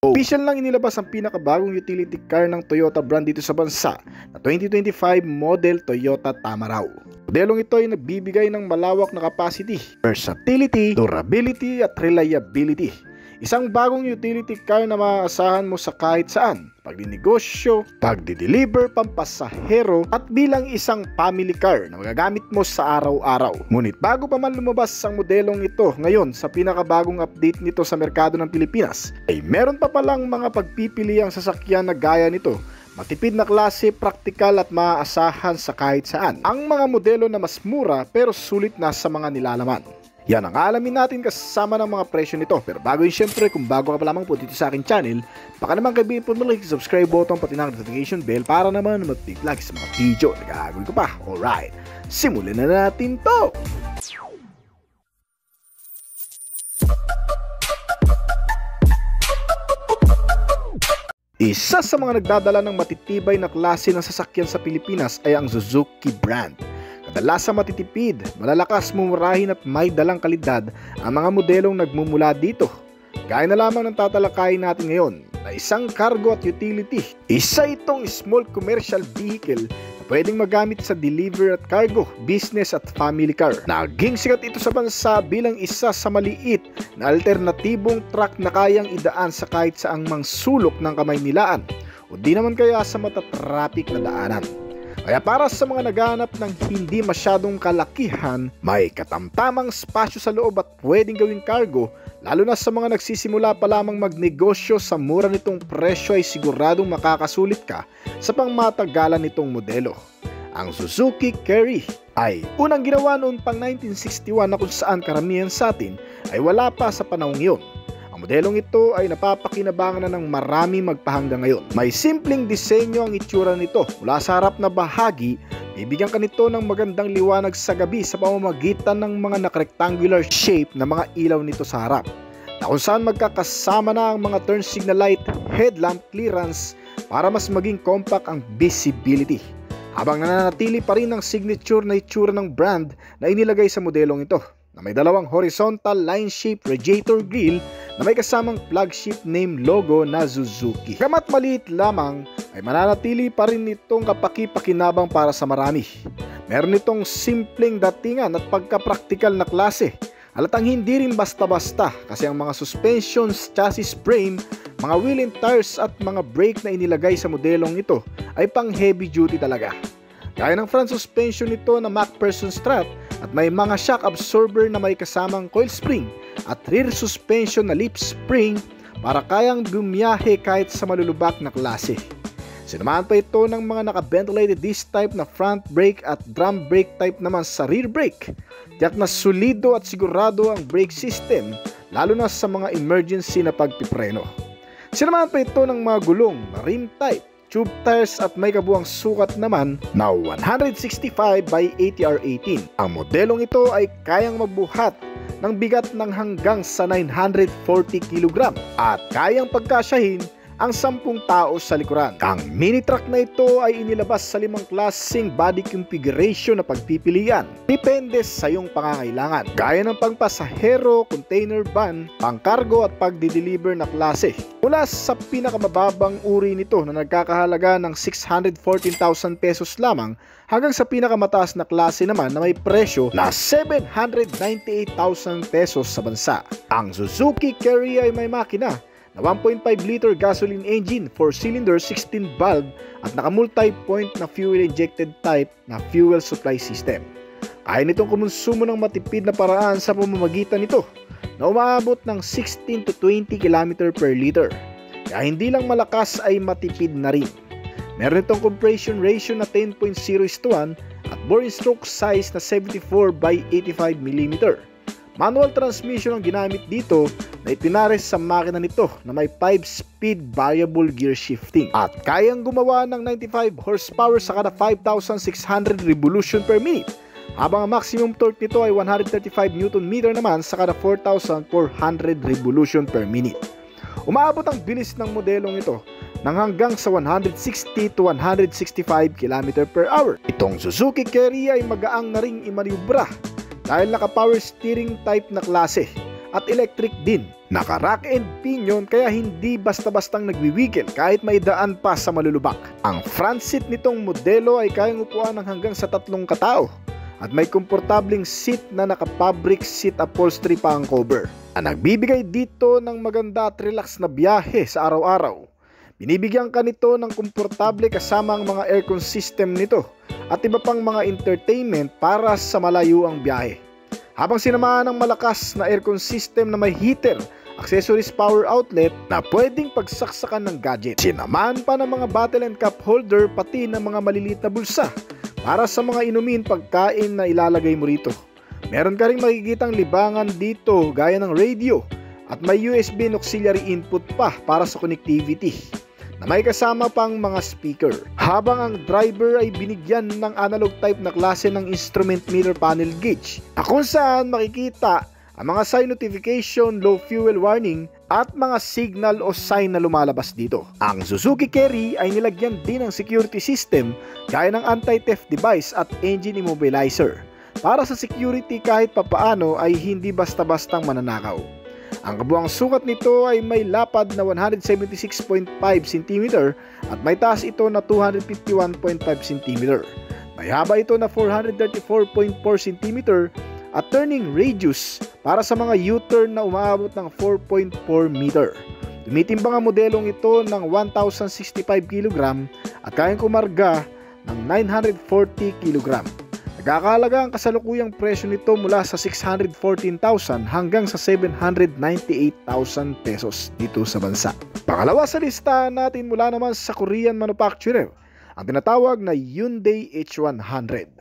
Official lang inilabas ang pinakabagong utility car ng Toyota brand dito sa bansa na 2025 model Toyota Tamaraw. Modelong ito ay nagbibigay ng malawak na capacity, versatility, durability at reliability. Isang bagong utility car na maaasahan mo sa kahit saan, pagdinegosyo, pagdideliver, pampasahero at bilang isang family car na magagamit mo sa araw-araw. Ngunit bago pa man lumabas ang modelong ito ngayon sa pinakabagong update nito sa merkado ng Pilipinas, ay meron pa palang mga pagpipiliang sasakyan na gaya nito. Matipid na klase, praktikal at maaasahan sa kahit saan. Ang mga modelo na mas mura pero sulit na sa mga nilalaman. Yan ang alamin natin kasama ng mga presyo nito. Pero bago yun, syempre, kung bago ka pa lamang po dito sa aking channel, baka naman kaibigan po like, subscribe button, pati ng notification bell para naman mag-click like sa mga video na gagawin ko pa. Alright, simulan na natin to! Isa sa mga nagdadala ng matitibay na klase ng sasakyan sa Pilipinas ay ang Suzuki brand. Kadalasang matitipid, malalakas, mumurahin at may dalang kalidad ang mga modelong nagmumula dito. Gaya na lamang ng tatalakayin natin ngayon na isang cargo at utility. Isa itong small commercial vehicle na pwedeng magamit sa delivery at cargo, business at family car. Naging sikat ito sa bansa bilang isa sa maliit na alternatibong truck na kayang idaan sa kahit saang mang sulok ng Kamaynilaan o di naman kaya sa matatrapik na daanan. Kaya para sa mga naghahanap ng hindi masyadong kalakihan, may katamtamang spasyo sa loob at pwedeng gawing cargo, lalo na sa mga nagsisimula pa lamang magnegosyo, sa mura nitong presyo ay siguradong makakasulit ka sa pangmatagalan nitong modelo. Ang Suzuki Carry ay unang ginawa noon pang 1961 na kung saan karamihan sa atin ay wala pa sa panahong iyon. Ang modelong ito ay napapakinabangan na ng marami magpahanggang ngayon. May simpleng disenyo ang itsura nito. Mula sa harap na bahagi, bibigyan ka nito ng magandang liwanag sa gabi sa pamamagitan ng mga naka-rectangular shape na mga ilaw nito sa harap, na kung saan magkakasama na ang mga turn signal light, headlamp clearance para mas maging compact ang visibility, habang nananatili pa rin ang signature na itsura ng brand na inilagay sa modelong ito, na may dalawang horizontal line-shaped radiator grille na may kasamang flagship name logo na Suzuki. Kamat maliit lamang ay mananatili pa rin itong kapaki-pakinabang para sa marami. Meron itong simpleng datingan at pagka-praktikal na klase. Halatang hindi rin basta-basta kasi ang mga suspensions, chassis frame, mga wheel and tires at mga brake na inilagay sa modelong ito ay pang heavy duty talaga. Gaya ng front suspension nito na MacPherson strap at may mga shock absorber na may kasamang coil spring at rear suspension na leaf spring para kayang bumiyahe kahit sa malulubak na klase. Sinamahan pa ito ng mga naka-ventilated disc type na front brake at drum brake type naman sa rear brake. Tiyak na solido at sigurado ang brake system, lalo na sa mga emergency na pagpipreno. Sinamahan pa ito ng mga gulong na rim type, tube tires at may kabuang sukat naman na 165 by 80R18. Ang modelong ito ay kayang magbuhat ng bigat ng hanggang sa 940 kg at kayang pagkasyahin ang 10 tao sa likuran. Ang mini truck na ito ay inilabas sa 5 klaseng body configuration na pagpipilian. Depende sa iyong pangangailangan, gaya ng pangpasahero, container van, pangkargo at pagdi-deliver na klase. Mula sa pinakamababang uri nito na nagkakahalaga ng 614,000 pesos lamang hanggang sa pinakamataas na klase naman na may presyo na 798,000 pesos sa bansa. Ang Suzuki Carry ay may makina na 1.5 liter gasoline engine, 4-cylinder, 16 valve at naka-multi-point na fuel-injected type na fuel supply system. Kaya nitong kumonsumo ng matipid na paraan sa pamamagitan nito na umaabot ng 16 to 20 km per liter. Kaya hindi lang malakas ay matipid na rin. Meron itong compression ratio na 10.0:1 at bore stroke size na 74 by 85 mm. Manual transmission ang ginamit dito na ipinares sa makina nito na may 5-speed variable gear shifting at kayang gumawa ng 95 horsepower sa kada 5,600 revolution per minute, habang ang maximum torque nito ay 135 Nm naman sa kada 4,400 revolution per minute. Umaabot ang bilis ng modelong ito ng hanggang sa 160 to 165 km per hour. Itong Suzuki Carry ay magaang na ring imaniubra dahil naka-power steering type na klase at electric din. Naka-rack and pinion kaya hindi basta-bastang nagwiwigil kahit may daan pa sa malulubak. Ang front seat nitong modelo ay kayang upuan ng hanggang sa 3 katao at may komportabling seat na naka-fabric seat upholstery pa ang cover. Ang nagbibigay dito ng maganda at relax na biyahe sa araw-araw. Binibigyan ka nito ng komportable kasama ang mga aircon system nito at iba pang mga entertainment para sa malayuang biyahe. Habang sinamahan ng malakas na aircon system na may heater, accessories, power outlet na pwedeng pagsaksakan ng gadget. Sinamahan pa ng mga bottle and cup holder pati ng mga maliliit na bulsa para sa mga inumin pagkain na ilalagay mo rito. Meron ka ring makikitang libangan dito gaya ng radio at may USB and auxiliary input pa para sa connectivity na may kasama pang mga speaker. Habang ang driver ay binigyan ng analog type na klase ng instrument meter panel gauge na kung saan makikita ang mga sign notification, low fuel warning at mga signal o sign na lumalabas dito. Ang Suzuki Carry ay nilagyan din ng security system gaya ng anti-theft device at engine immobilizer para sa security kahit papaano ay hindi basta-bastang mananakaw. Ang kabuang sukat nito ay may lapad na 176.5 cm at may taas ito na 251.5 cm. May haba ito na 434.4 cm at turning radius para sa mga U-turn na umaabot ng 4.4 meter. Tumitimbang ang modelong ito ng 1,065 kg at kayang kumarga ng 940 kg. Nagkakahalaga ang kasalukuyang presyo nito mula sa 614,000 hanggang sa 798,000 pesos dito sa bansa. Pangalawa sa listahan natin mula naman sa Korean manufacturer, ang tinatawag na Hyundai H100.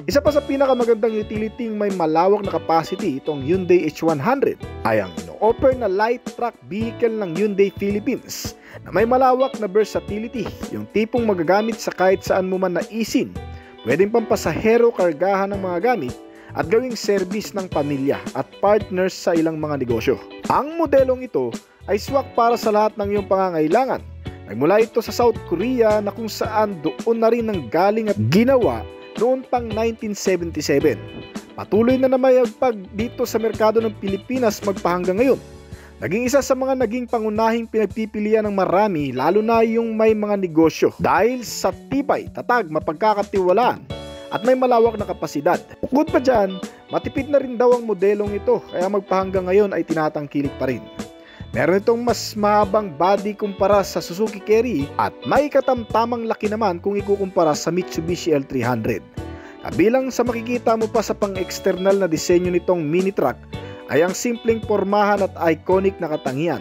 Isa pa sa pinakamagandang utility may malawak na capacity itong Hyundai H100 ay ang ino-offer na light truck vehicle ng Hyundai Philippines na may malawak na versatility, yung tipong magagamit sa kahit saan mo man naisin. Pwedeng pampasahero kargahan ng mga gamit at gawing service ng pamilya at partners sa ilang mga negosyo. Ang modelong ito ay swak para sa lahat ng iyong pangangailangan. Nagmula ito sa South Korea na kung saan doon na rin nanggaling at ginawa noon pang 1977. Patuloy na namayagpag dito sa merkado ng Pilipinas magpahanggang ngayon. Naging isa sa mga naging pangunahing pinagpipilian ng marami lalo na yung may mga negosyo dahil sa tibay, tatag, mapagkakatiwalaan at may malawak na kapasidad. Bukod pa dyan, matipid na rin daw ang modelong ito kaya magpahanggang ngayon ay tinatangkilik pa rin. Meron itong mas mahabang body kumpara sa Suzuki Carry at may katamtamang laki naman kung ikukumpara sa Mitsubishi L300. Kabilang sa makikita mo pa sa pang-external na disenyo nitong mini truck ay ang simpleng pormahan at iconic na katangian.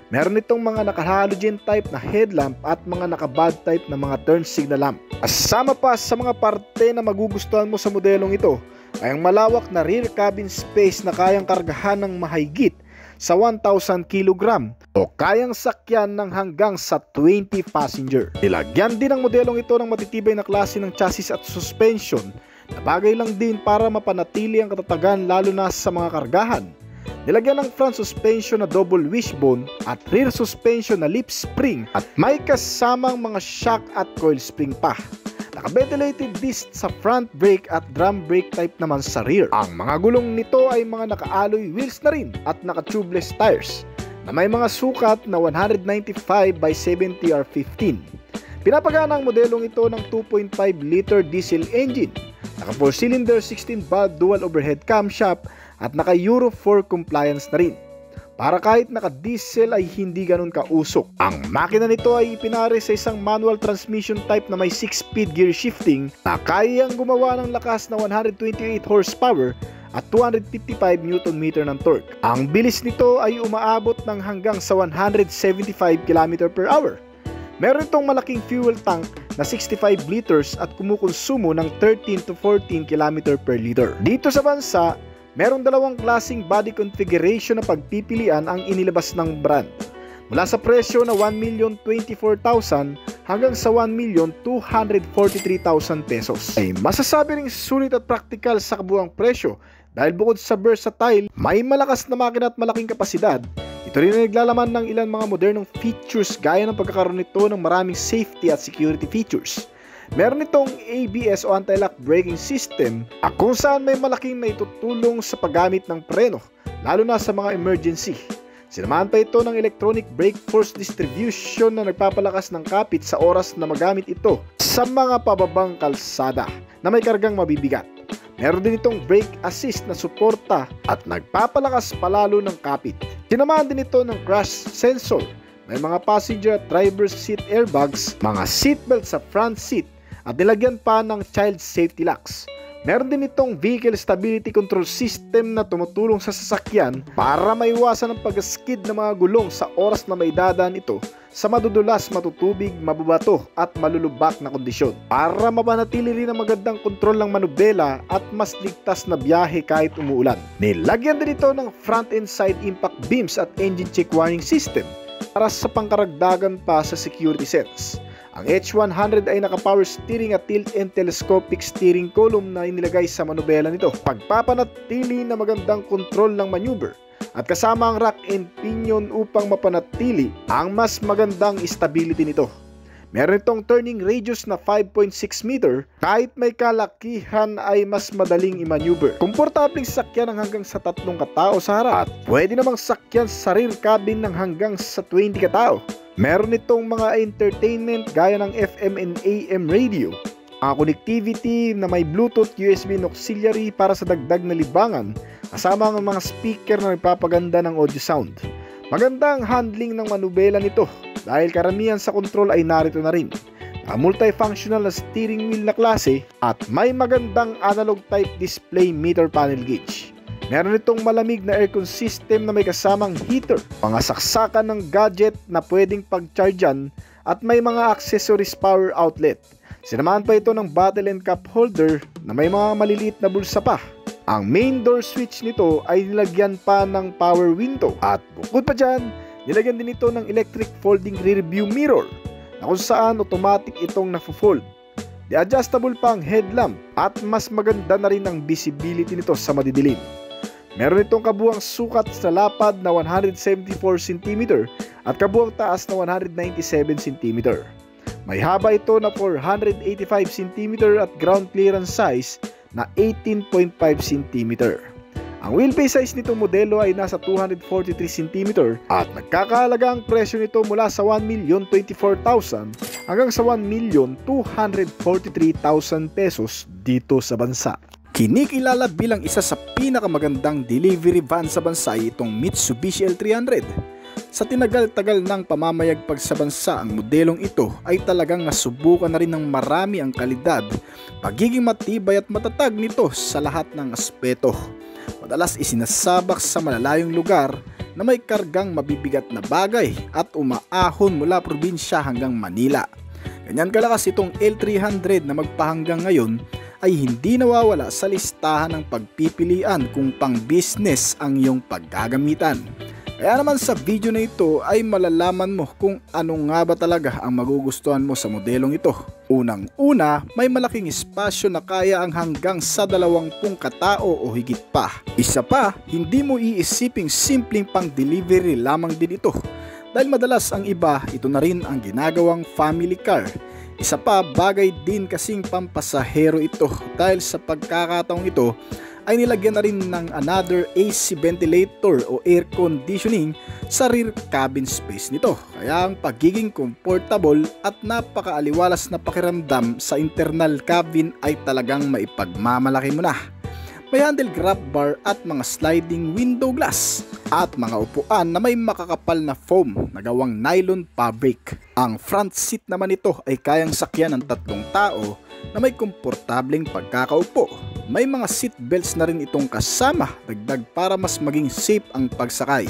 Meron itong mga naka-halogen type na headlamp at mga naka-bulb type na mga turn signal lamp. Kasama pa sa mga parte na magugustuhan mo sa modelong ito ay ang malawak na rear cabin space na kayang kargahan ng mahigit sa 1,000 kg o kayang sakyan ng hanggang sa 20 passenger. Nilagyan din ang modelong ito ng matitibay na klase ng chassis at suspension na bagay lang din para mapanatili ang katatagan lalo na sa mga kargahan. Nilagyan ng front suspension na double wishbone at rear suspension na lip spring at may kasamang mga shock at coil spring pa. Naka-ventilated disc sa front brake at drum brake type naman sa rear. Ang mga gulong nito ay mga naka-alloy wheels na rin at naka-tubeless tires na may mga sukat na 195 by 70 R15. Pinapagana ang modelong ito ng 2.5 liter diesel engine. Naka 4-cylinder 16-valve dual overhead camshaft at naka Euro 4 compliance na rin. Para kahit naka-diesel ay hindi ganun kausok. Ang makina nito ay ipinare sa isang manual transmission type na may 6-speed gear shifting na kayang gumawa ng lakas na 128 horsepower at 255 Nm ng torque. Ang bilis nito ay umaabot ng hanggang sa 175 km/h. Meron itong malaking fuel tank na 65 liters at kumukonsumo ng 13 to 14 km per liter. Dito sa bansa, meron dalawang klaseng body configuration na pagpipilian ang inilabas ng brand. Mula sa presyo na 1,024,000 hanggang sa 1,243,000 pesos. Ay masasabi ring sulit at practical sa kabuang presyo dahil bukod sa versatile, may malakas na makina at malaking kapasidad. Ito rin ay naglalaman ng ilang mga modernong features gaya ng pagkakaroon nito ng maraming safety at security features. Meron itong ABS o anti-lock braking system kung saan may malaking naitutulong sa paggamit ng preno, lalo na sa mga emergency. Sinamahan pa ito ng electronic brake force distribution na nagpapalakas ng kapit sa oras na magamit ito sa mga pababang kalsada na may kargang mabibigat. Meron din itong brake assist na suporta at nagpapalakas palalo ng kapit. Sinamahan din ito ng crash sensor. May mga passenger at driver seat airbags, mga seatbelt sa front seat at nilagyan pa ng child safety locks. Meron din itong vehicle stability control system na tumutulong sa sasakyan para maiwasan ang pag-skid ng mga gulong sa oras na may dadaan ito sa madudulas, matutubig, mababato at malulubak na kondisyon. Para mapanatili rin ang magandang kontrol ng manubela at mas ligtas na biyahe kahit umuulan. Nilagyan din ito ng front and side impact beams at engine check warning system para sa pangkaragdagan pa sa security sense. Ang H100 ay naka-power steering at tilt and telescopic steering column na inilagay sa manubela nito. Pagpapanatili na magandang kontrol ng maneuver at kasama ang rack and pinion upang mapanatili ang mas magandang stability nito. Meron itong turning radius na 5.6 meter, kahit may kalakihan ay mas madaling i-maneuver. Komportabling sakyan ng hanggang sa 3 katao sa harap at pwede namang sakyan sa rear cabin ng hanggang sa 20 katao. Meron itong mga entertainment gaya ng FM and AM radio, mga connectivity na may Bluetooth, USB and auxiliary para sa dagdag na libangan, kasama ang mga speaker na nagpapaganda ng audio sound. Maganda ang handling ng manubela nito dahil karamihan sa control ay narito na rin. Multifunctional na steering wheel na klase at may magandang analog type display meter panel gauge. Meron itong malamig na aircon system na may kasamang heater, mga saksakan ng gadget na pwedeng pag-chargean at may mga accessories power outlet. Sinamahan pa ito ng bottle and cup holder na may mga maliliit na bulsa pa. Ang main door switch nito ay nilagyan pa ng power window at bukod pa dyan, nilagyan din ito ng electric folding rear view mirror na kung saan automatic itong nafo-fold. Adjustable pa ang headlamp at mas maganda na rin ang visibility nito sa madidilim. Meron itong kabuang sukat sa lapad na 174 cm at kabuang taas na 197 cm. May haba ito na 485 cm at ground clearance size na 18.5 cm. Ang wheelbase size nito modelo ay nasa 243 cm at nagkakahalaga ang presyo nito mula sa 1,024,000 hanggang sa 1,243,000 pesos dito sa bansa. Kinikilala bilang isa sa pinakamagandang delivery van sa bansa itong Mitsubishi L300. Sa tinagal-tagal ng pamamayagpag sa bansa, ang modelong ito ay talagang nasubukan na rin ng marami ang kalidad, pagiging matibay at matatag nito sa lahat ng aspeto. Madalas isinasabak sa malalayong lugar na may kargang mabibigat na bagay at umaahon mula probinsya hanggang Manila. Ganyan kalakas itong L300 na magpahanggang ngayon ay hindi nawawala sa listahan ng pagpipilian kung pang business ang iyong paggagamitan. Kaya naman sa video na ito ay malalaman mo kung ano nga ba talaga ang magugustuhan mo sa modelong ito. Unang-una, may malaking espasyo na kaya ang hanggang sa 20 katao o higit pa. Isa pa, hindi mo iisiping simpleng pang delivery lamang din ito. Dahil madalas ang iba, ito na rin ang ginagawang family car. Isa pa, bagay din kasing pampasahero ito dahil sa pagkakataong ito ay nilagyan na rin ng another AC ventilator o air conditioning sa rear cabin space nito. Kaya ang pagiging comfortable at napakaaliwalas na pakiramdam sa internal cabin ay talagang maipagmamalaki mo na. May handle grab bar at mga sliding window glass at mga upuan na may makakapal na foam na gawang nylon fabric. Ang front seat naman nito ay kayang sakyan ng 3 tao na may komportableng pagkakaupo. May mga seat belts na rin itong kasama, dagdag para mas maging safe ang pagsakay.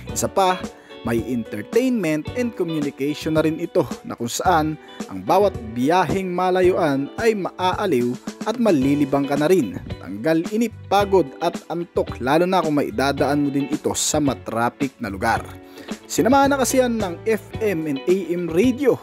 Isa pa, may entertainment and communication na rin ito na kung saan ang bawat biyaheng malayuan ay maaaliw at malilibang ka na rin. Tanggal inip, pagod at antok lalo na kung maidadaan mo din ito sa matraffic na lugar. Sinamahan na kasi yan ng FM and AM radio.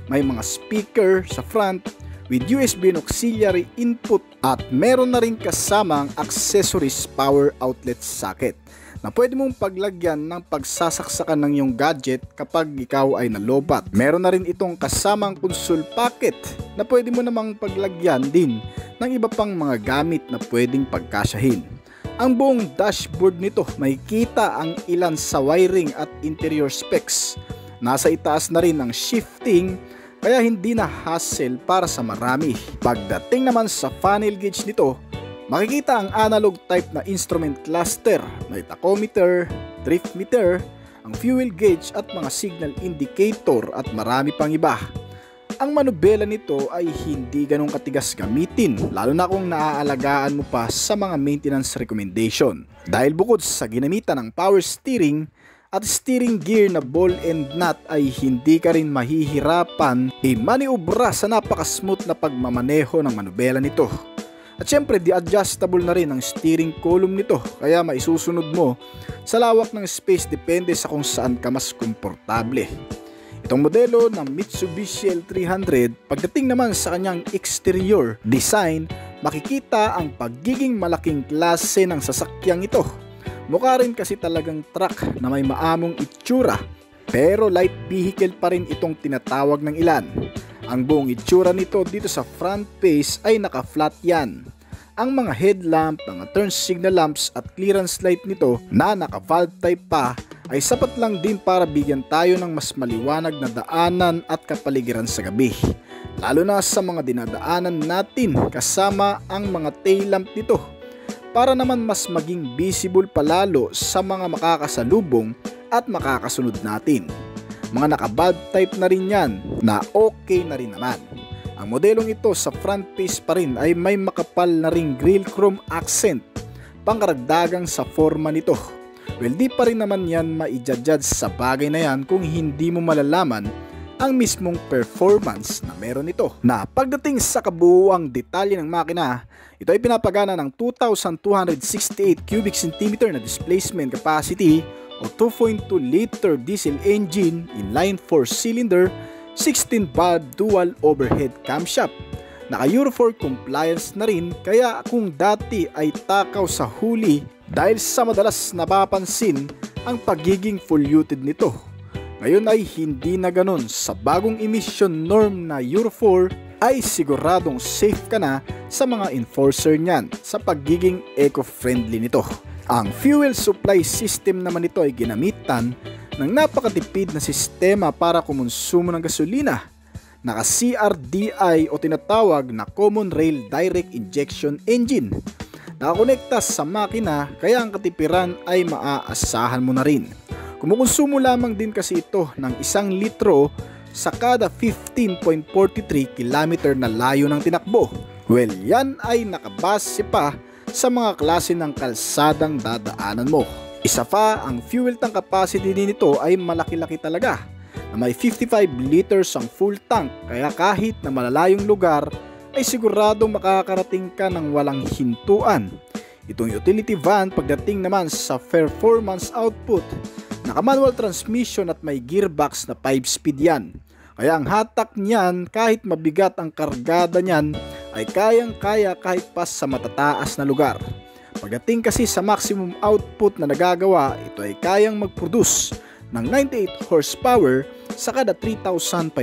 May mga speaker sa front with USB and auxiliary input at meron na rin kasamang accessories power outlet socket na pwede mong paglagyan ng pagsasaksakan ng iyong gadget kapag ikaw ay nalobat. Meron na rin itong kasamang console pocket na pwede mo namang paglagyan din ng iba pang mga gamit na pwedeng pagkasyahin. Ang buong dashboard nito makikita ang ilan sa wiring at interior specs. Nasa itaas na rin ang shifting kaya hindi na hassle para sa marami. Pagdating naman sa funnel gauge nito, makikita ang analog type na instrument cluster, may tachometer, drift meter, ang fuel gauge at mga signal indicator at marami pang iba. Ang manubela nito ay hindi ganong katigas gamitin, lalo na kung naaalagaan mo pa sa mga maintenance recommendation. Dahil bukod sa ginamitan ng power steering at steering gear na ball and nut ay hindi ka rin mahihirapan i-maniobra sa napaka-smooth na pagmamaneho ng manubela nito. At syempre di-adjustable na rin ang steering column nito kaya maisusunod mo sa lawak ng space depende sa kung saan ka mas komportable. Itong modelo ng Mitsubishi L300, pagdating naman sa kanyang exterior design, makikita ang pagiging malaking klase ng sasakyang ito. Mukha rin kasi talagang truck na may maamong itsura, pero light vehicle pa rin itong tinatawag ng ilan. Ang buong itsura nito dito sa front face ay naka-flat yan. Ang mga headlamp, mga turn signal lamps at clearance light nito na naka-valve type pa ay sapat lang din para bigyan tayo ng mas maliwanag na daanan at kapaligiran sa gabi. Lalo na sa mga dinadaanan natin kasama ang mga tail lamp nito para naman mas maging visible palalo sa mga makakasalubong at makakasunod natin. Mga naka-valve type na rin yan na okay na rin naman. Ang modelong ito sa front face pa rin ay may makapal na ring grille chrome accent, pangkaragdagang sa forma nito. Well, di pa rin naman yan maijajudge sa bagay na yan kung hindi mo malalaman ang mismong performance na meron ito. Na pagdating sa kabuuang detalye ng makina, ito ay pinapagana ng 2,268 cubic centimeter na displacement capacity o 2.2 liter diesel engine, inline 4-cylinder, 16-valve dual overhead camshaft. Naka Euro 4 compliance na rin kaya kung dati ay takaw sa huli dahil sa madalas napapansin ang pagiging polluted nito, ngayon ay hindi na ganun. Sa bagong emission norm na Euro 4 ay siguradong safe ka na sa mga enforcer niyan sa pagiging eco-friendly nito. Ang fuel supply system naman nito ay ginamitan ng napakatipid na sistema para kumonsumo ng gasolina. Naka CRDI o tinatawag na Common Rail Direct Injection Engine. Nakakonekta sa makina kaya ang katipiran ay maaasahan mo na rin. Kumukonsumo lamang din kasi ito ng 1 litro sa kada 15.43 km na layo ng tinakbo. Well, yan ay nakabase pa sa mga klase ng kalsadang dadaanan mo. Isa pa, ang fuel tank capacity din nito ay malaki-laki talaga, na may 55 liters ang full tank kaya kahit na malalayong lugar ay siguradong makakarating ka ng walang hintuan. Itong utility van pagdating naman sa performance output, naka-manual transmission at may gearbox na 5-speed yan. Kaya ang hatak niyan kahit mabigat ang kargada niyan ay kayang-kaya kahit pa sa matataas na lugar. Pagdating kasi sa maximum output na nagagawa, ito ay kayang mag-produce ng 98 horsepower sa kada 3,500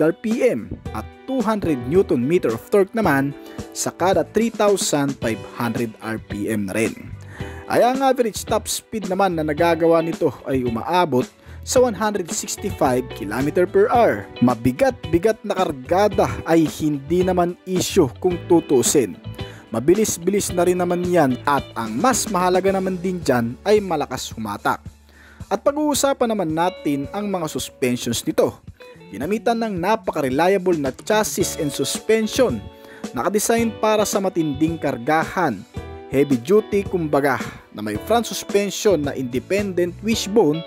RPM at 200 Nm of torque naman sa kada 3,500 RPM na rin. Ay ang average top speed naman na nagagawa nito ay umaabot sa 165 km/h. Mabigat-bigat na kargada ay hindi naman issue kung tutusin. Mabilis-bilis na rin naman yan at ang mas mahalaga naman din dyan ay malakas humatak. At pag-uusapan naman natin ang mga suspensions nito. Ginamitan ng napaka-reliable na chassis and suspension. Nakadesign para sa matinding kargahan. Heavy duty kumbaga na may front suspension na independent wishbone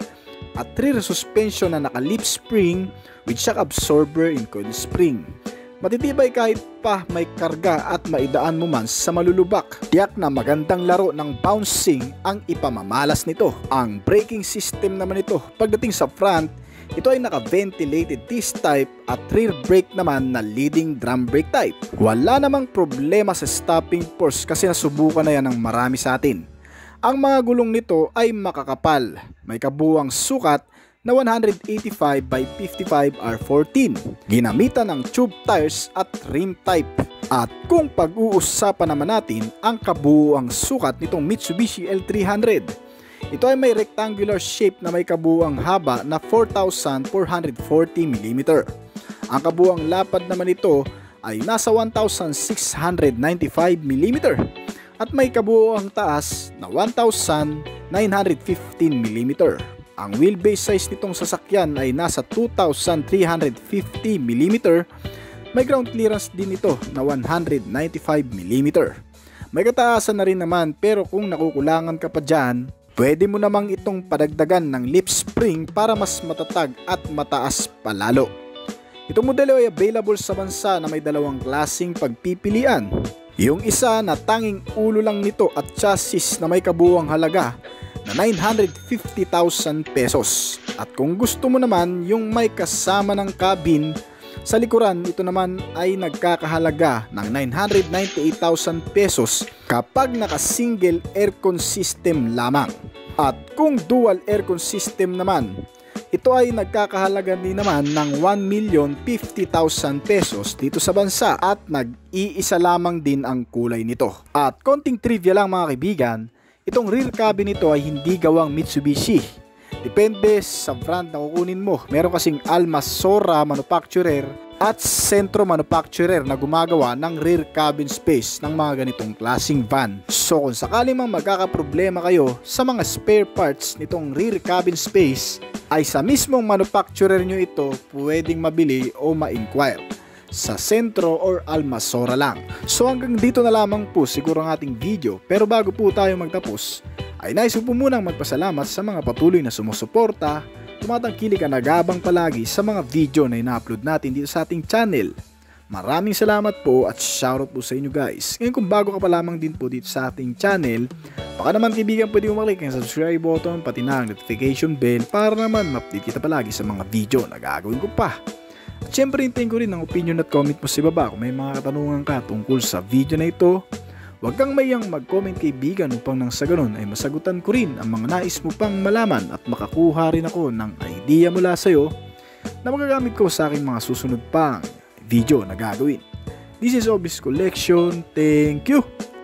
at rear suspension na naka-lip spring with shock absorber and coil spring. Matitibay kahit pa may karga at maidaan mo man sa malulubak. Tiyak na magandang laro ng bouncing ang ipamamalas nito. Ang braking system naman nito pagdating sa front, ito ay naka-ventilated disc type at rear brake naman na leading drum brake type. Wala namang problema sa stopping force kasi nasubukan na yan ng marami sa atin. Ang mga gulong nito ay makakapal. May kabuwang sukat na 185 by 55 R14. Ginamitan ng tube tires at rim type. At kung pag-uusapan naman natin ang kabuuang sukat nitong Mitsubishi L300, ito ay may rectangular shape na may kabuuang haba na 4,440 mm. Ang kabuuang lapad naman ito ay nasa 1,695 mm at may kabuuang taas na 1,915 mm. Ang wheelbase size nitong sasakyan ay nasa 2,350 mm. May ground clearance din ito na 195 mm. May kataasan na rin naman, pero kung nakukulangan ka pa dyan, pwede mo namang itong padagdagan ng lip spring para mas matatag at mataas palalo. Itong modelo ay available sa bansa na may dalawang klaseng pagpipilian. Yung isa na tanging ulo lang nito at chassis na may kabuuang halaga na 950,000 pesos. At kung gusto mo naman yung may kasama ng cabin sa likuran, ito naman ay nagkakahalaga ng 998,000 pesos kapag naka-single aircon system lamang. At kung dual aircon system naman, ito ay nagkakahalaga din naman ng 1,050,000 pesos dito sa bansa at nag-iisa lamang din ang kulay nito. At konting trivia lang mga kaibigan, itong rear cabin nito ay hindi gawang Mitsubishi. Depende sa brand na kukunin mo. Meron kasing Almasora manufacturer at Centro manufacturer na gumagawa ng rear cabin space ng mga ganitong klaseng van. So kung sakali mang magkakaproblema kayo sa mga spare parts nitong rear cabin space, ay sa mismong manufacturer nyo ito pwedeng mabili o ma-inquire sa Centro or Almasora lang. So hanggang dito na lamang po siguro ang ating video, pero bago po tayo magtapos ay nais ko po munang magpasalamat sa mga patuloy na sumusuporta, tumatangkilik at nag-aabang palagi sa mga video na ina-upload natin dito sa ating channel. Maraming salamat po at shoutout po sa inyo guys. Ngayon kung bago ka pa lamang din po dito sa ating channel, baka naman kaibigan pwede mo maklik ang subscribe button pati na ang notification bell para naman ma-update kita palagi sa mga video na gagawin ko pa. At syempre hintayin ko rin ang opinion at comment mo sa baba kung may mga katanungan ka tungkol sa video na ito. Huwag kang mayang mag-comment kaibigan upang nang sa ganun ay masagutan ko rin ang mga nais mo pang malaman at makakuha rin ako ng idea mula sa'yo na magagamit ko sa aking mga susunod pang video na gagawin. This is Obis Collection. Thank you!